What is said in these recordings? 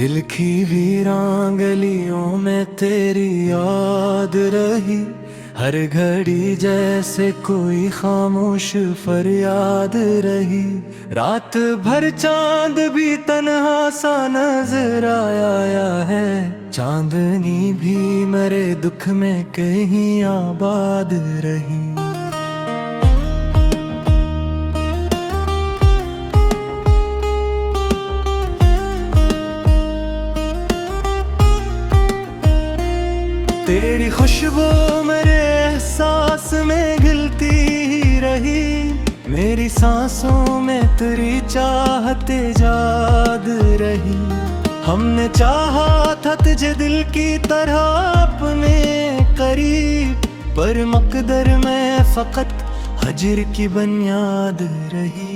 दिल की वीरान गलियों में तेरी याद रही, हर घड़ी जैसे कोई खामोश फरियाद रही। रात भर चांद भी तन्हा सा नजर आया है, चांदनी भी मेरे दुख में कहीं आबाद रही। तेरी खुशबू मेरे एहसास में घुलती ही रही, मेरी सांसों में तेरी चाहते याद रही। हमने चाहा था तुझे दिल की तरह अपने करीब, पर मकदर में फकत हजर की बुनियाद रही।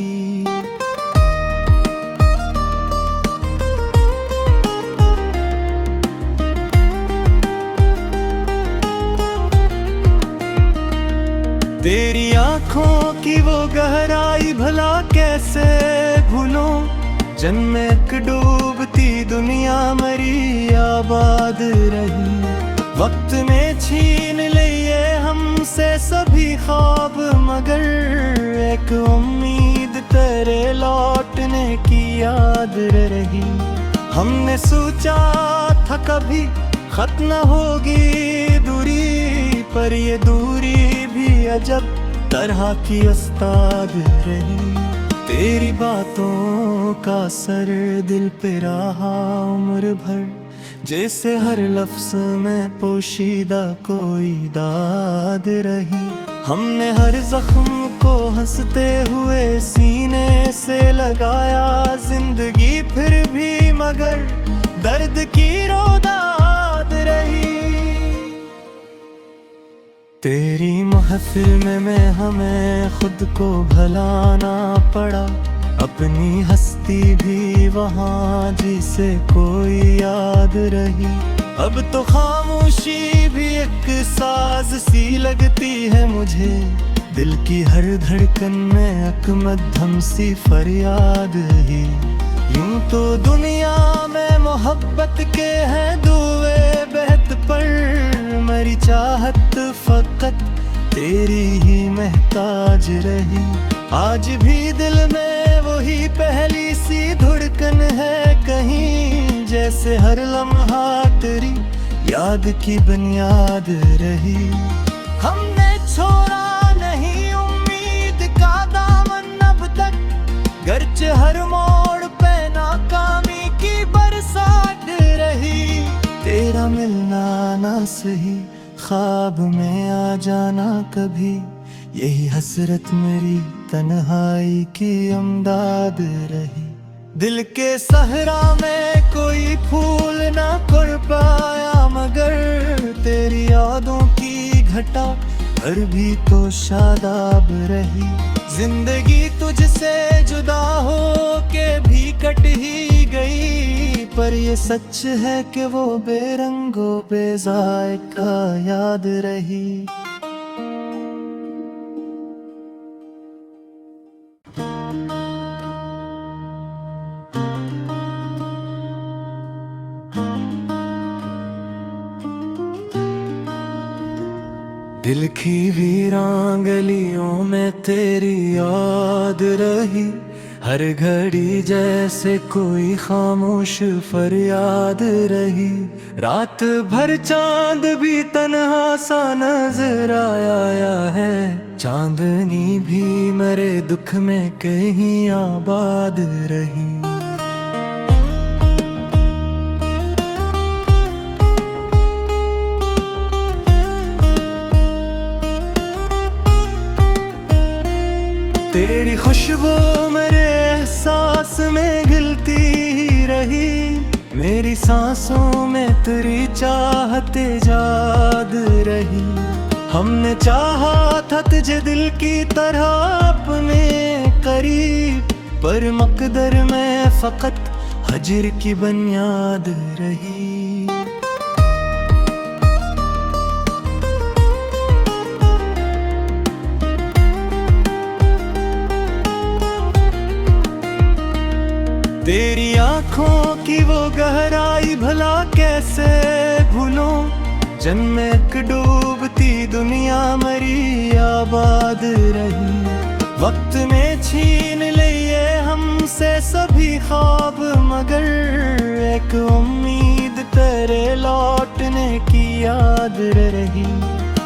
तेरी आंखों की वो गहराई भला कैसे भूलूं, जन्म एक डूबती दुनिया मरी आबाद रही। वक्त ने छीन लिए हमसे सभी ख्वाब, मगर एक उम्मीद तेरे लौटने की याद रही। हमने सोचा था कभी खत्म न होगी दूरी, पर ये दूरी भी अजब तरह की उस्ताद रही। तेरी बातों का असर दिल पे रहा उम्र भर, जैसे हर लफ्ज में पोशीदा कोई दाद रही। हमने हर जख्म को हंसते हुए सीने से लगाया, जिंदगी फिर भी मगर दर्द की रोदाद रही। तेरी महफिल में मैं हमें खुद को भुलाना पड़ा, अपनी हस्ती भी वहाँ जिसे कोई याद रही। अब तो खामोशी भी एक साज सी लगती है मुझे, दिल की हर धड़कन में एक मध्यम सी फरियाद ही। यूं तो दुनिया में मोहब्बत के हैं दुए बहत, पर मेरी चाहत फकत तेरी ही महताज रही। आज भी दिल में वही पहली सी धड़कन है कहीं, जैसे हर लम्हा तेरी याद की बुनियाद रही। हमने छोड़ा नहीं उम्मीद का दामन अब तक, गर्च हर मोड़ पे नाकामी की बरसात रही। तेरा मिलना ना सही, ख्वाब में आ जाना कभी, यही हसरत मेरी तन्हाई की अमदाद रही। दिल के सहरा में कोई फूल ना कर पाया, मगर तेरी यादों की घटा पर भी तो शादाब रही। जिंदगी तुझसे जुदा हो के भी कट ही गई, पर ये सच है कि वो बेरंगो बेजायका याद रही। दिल की वीरान गलियों में तेरी याद रही, हर घड़ी जैसे कोई खामोश फरियाद रही। रात भर चांद भी तन्हा सा नजर आया है, चांदनी भी मेरे दुख में कहीं आबाद रही। तेरी खुशबू मेरे एहसास में घुलती ही रही, मेरी सांसों में तेरी चाहते याद रही। हमने चाहा था तुझे दिल की तरह अपने करीब, पर मकदर में फकत हजर की बुनियाद रही। तेरी आंखों आँखों की वो गहराई भला कैसे भूलूं। जन्म एक डूबती दुनिया मरी आबाद रही। वक्त ने छीन लिए हमसे सभी ख्वाब, मगर एक उम्मीद तेरे लौटने की याद रही।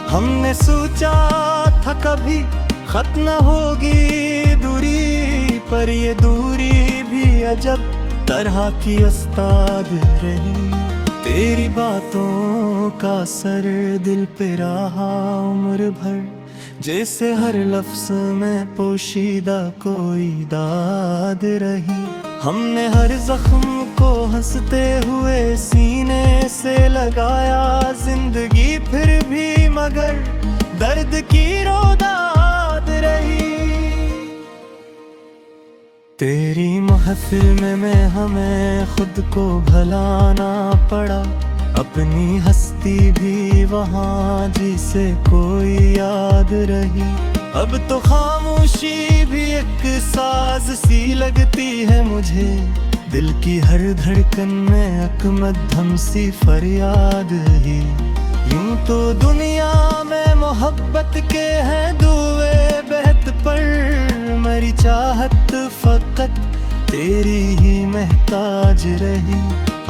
हमने सोचा था कभी खत्म न होगी दूरी, पर ये दूरी भी अजब तरह की उस्ताद रही। तेरी बातों का असर दिल पे रहा उम्र भर, जैसे हर लफ्ज में पोशीदा कोई दाद रही। हमने हर जख्म को हंसते हुए सीने से लगाया जिंदगी फिर भी, मगर दर्द की रोदाद रही। तेरी महफिल में हमें खुद को भलाना पड़ा, अपनी हस्ती भी वहाँ जिसे कोई याद रही। अब तो खामोशी भी एक साज सी लगती है मुझे, दिल की हर धड़कन में अकमद्धम सी फरियाद ही। यूं तो दुनिया में मोहब्बत के हैं दुए बहत, पर मेरी चाहत फकत तेरी ही महताज रही।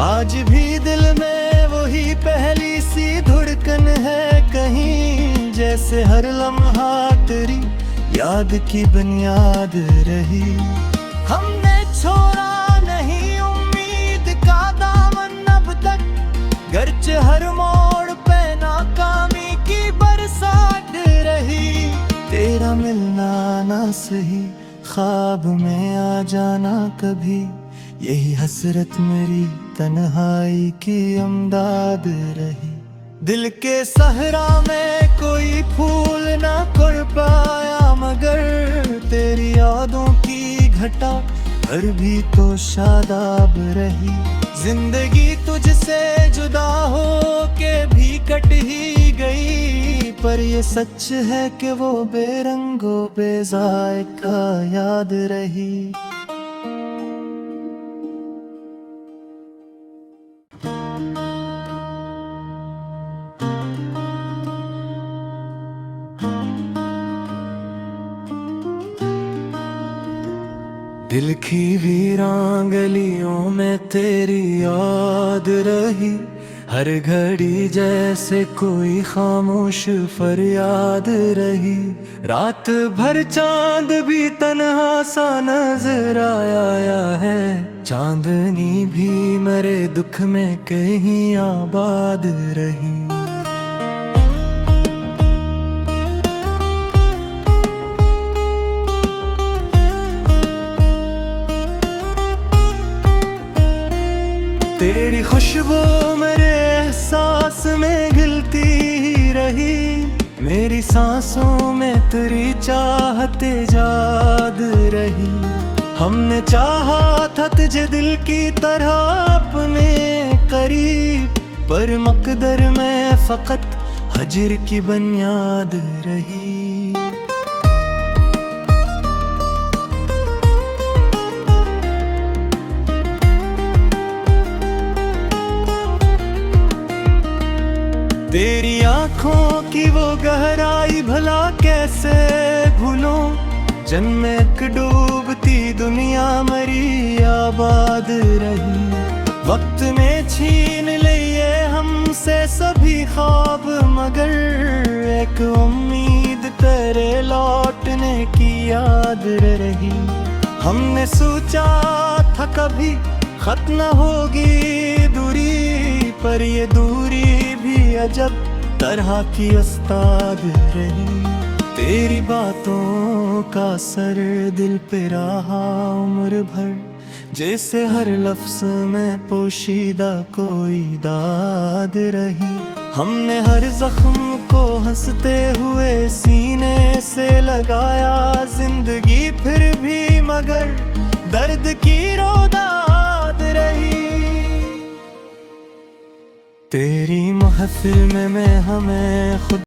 आज भी दिल में वही पहली सी धड़कन है कहीं, जैसे हर लम्हा तेरी याद की बुनियाद रही। हमने छोड़ा नहीं उम्मीद का दामन अब तक, गर्चे हर मोड़ पे नाकामी की बरसात रही। तेरा मिलना ना सही, ख्वाब में आ जाना कभी, यही हसरत मेरी तन्हाई की अमदाद रही। दिल के सहरा में कोई फूल ना कर पाया, मगर तेरी यादों की घटा हर भी तो शादाब रही। जिंदगी तुझसे जुदा हो के भी कट ही गई, पर ये सच है कि वो बेरंगो बेजायका याद रही। दिल की वीरान गलियों में तेरी याद रही, हर घड़ी जैसे कोई खामोश फरियाद रही। रात भर चांद भी तन्हा सा नजर आया है, चांदनी भी मेरे दुख में कहीं आबाद रही। तेरी खुशबू मेरे एहसास में घुलती ही रही, मेरी सांसों में तेरी चाहते याद रही। हमने चाहा था तुझे दिल की तरह अपने करीब, पर मकदर में फकत हजर की बुनियाद रही। तेरी आँखों की वो गहराई भला कैसे भूलूं। जन्म एक डूबती दुनिया मरी आबाद रही। वक्त ने छीन लिए हमसे सभी ख्वाब, मगर एक उम्मीद तेरे लौटने की याद रही। हमने सोचा था कभी खत्म न होगी दूरी, पर ये दूरी भी अजब तरह की उस्ताद रही। तेरी बातों का असर दिल पे रहा उम्र भर, जैसे हर लफ्ज में पोशीदा कोई दाद रही। हमने हर जख्म को हंसते हुए सीने से लगाया जिंदगी फिर भी, मगर दर्द की रोदाद रही। तेरी महफिल में मैं हमें खुद